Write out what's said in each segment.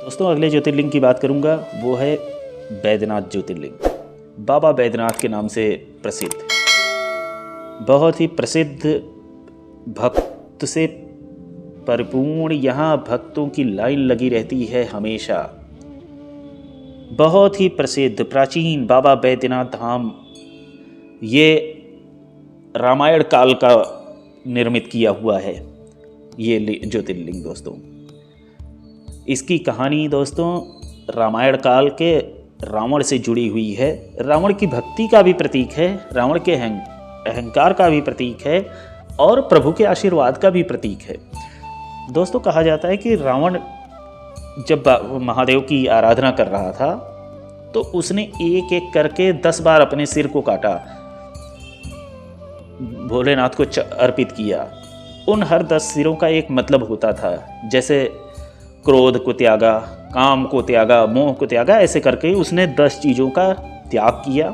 दोस्तों अगले ज्योतिर्लिंग की बात करूंगा, वो है बैद्यनाथ ज्योतिर्लिंग। बाबा बैद्यनाथ के नाम से प्रसिद्ध, बहुत ही प्रसिद्ध, भक्त से परिपूर्ण, यहाँ भक्तों की लाइन लगी रहती है हमेशा। बहुत ही प्रसिद्ध प्राचीन बाबा बैद्यनाथ धाम, ये रामायण काल का निर्मित किया हुआ है ये ज्योतिर्लिंग। दोस्तों इसकी कहानी दोस्तों रामायण काल के रावण से जुड़ी हुई है। रावण की भक्ति का भी प्रतीक है, रावण के अहंकार का भी प्रतीक है और प्रभु के आशीर्वाद का भी प्रतीक है। दोस्तों कहा जाता है कि रावण जब महादेव की आराधना कर रहा था तो उसने एक एक करके 10 बार अपने सिर को काटा, भोलेनाथ को अर्पित किया। उन हर 10 सिरों का एक मतलब होता था, जैसे क्रोध को त्यागा, काम को त्यागा, मोह को त्यागा, ऐसे करके उसने 10 चीज़ों का त्याग किया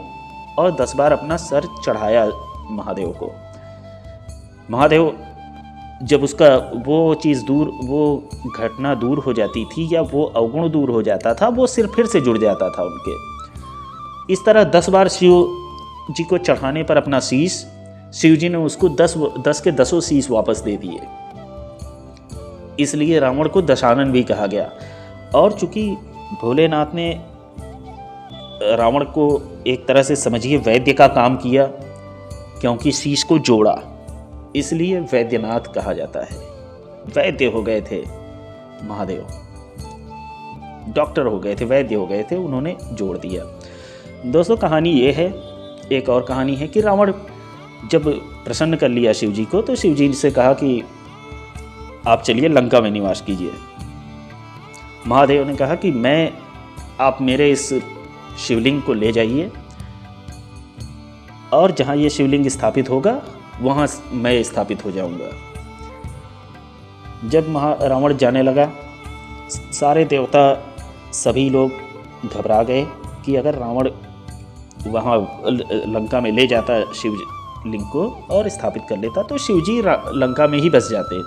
और 10 बार अपना सर चढ़ाया महादेव को। महादेव जब उसका वो चीज़ दूर, वो घटना दूर हो जाती थी या वो अवगुण दूर हो जाता था, वो सिर फिर से जुड़ जाता था उनके। इस तरह 10 बार शिव जी को चढ़ाने पर अपना शीश, शिव जी ने उसको 10 के 10 शीश वापस दे दिए। इसलिए रावण को दशानन भी कहा गया। और चूंकि भोलेनाथ ने रावण को एक तरह से समझिए वैद्य का काम किया, क्योंकि शीश को जोड़ा, इसलिए वैद्यनाथ कहा जाता है। वैद्य हो गए थे महादेव, डॉक्टर हो गए थे, वैद्य हो गए थे, उन्होंने जोड़ दिया। दोस्तों कहानी ये है। एक और कहानी है कि रावण जब प्रसन्न कर लिया शिव जी को, तो शिव जी से कहा कि आप चलिए लंका में निवास कीजिए। महादेव ने कहा कि आप मेरे इस शिवलिंग को ले जाइए और जहाँ ये शिवलिंग स्थापित होगा वहाँ मैं स्थापित हो जाऊंगा। जब रावण जाने लगा, सारे देवता सभी लोग घबरा गए कि अगर रावण वहाँ लंका में ले जाता शिवलिंग को और स्थापित कर लेता तो शिवजी लंका में ही बस जाते।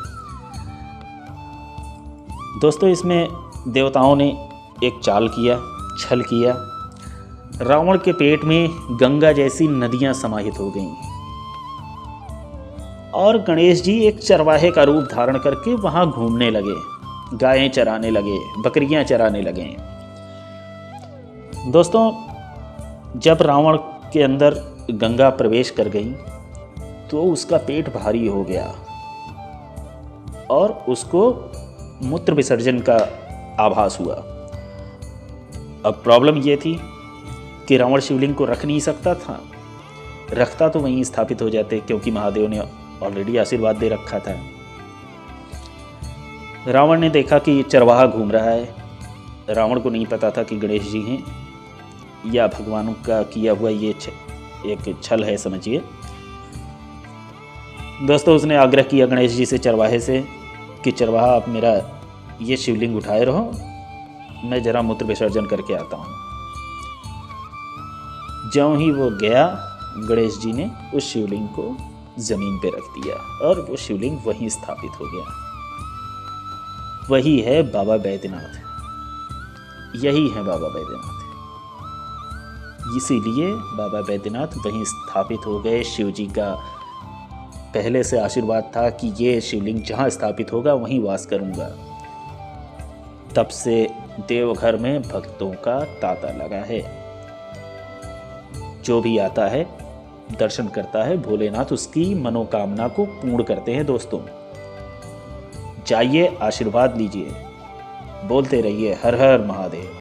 दोस्तों इसमें देवताओं ने एक चाल किया, छल किया। रावण के पेट में गंगा जैसी नदियां समाहित हो गईं और गणेश जी एक चरवाहे का रूप धारण करके वहां घूमने लगे, गायें चराने लगे, बकरियां चराने लगे। दोस्तों जब रावण के अंदर गंगा प्रवेश कर गई तो उसका पेट भारी हो गया और उसको मूत्र विसर्जन का आभास हुआ। अब प्रॉब्लम ये थी कि रावण शिवलिंग को रख नहीं सकता था, रखता तो वहीं स्थापित हो जाते, क्योंकि महादेव ने ऑलरेडी आशीर्वाद दे रखा था। रावण ने देखा कि चरवाहा घूम रहा है। रावण को नहीं पता था कि गणेश जी हैं या भगवानों का किया हुआ ये एक छल है, समझिए। दोस्तों उसने आग्रह किया गणेश जी से, चरवाहे से, कि चरवाहा आप मेरा ये शिवलिंग उठाए रहो, मैं जरा मूत्र विसर्जन करके आता हूँ। ज्यों ही वो गया, गणेश जी ने उस शिवलिंग को जमीन पे रख दिया और वो शिवलिंग वहीं स्थापित हो गया। वही है बाबा बैद्यनाथ, यही है बाबा बैद्यनाथ। इसीलिए बाबा बैद्यनाथ वहीं स्थापित हो गए। शिव जी का पहले से आशीर्वाद था कि ये शिवलिंग जहाँ स्थापित होगा वहीं वास करूँगा। तब से देवघर में भक्तों का तांता लगा है। जो भी आता है, दर्शन करता है, भोलेनाथ उसकी मनोकामना को पूर्ण करते हैं। दोस्तों जाइए, आशीर्वाद लीजिए, बोलते रहिए हर हर महादेव।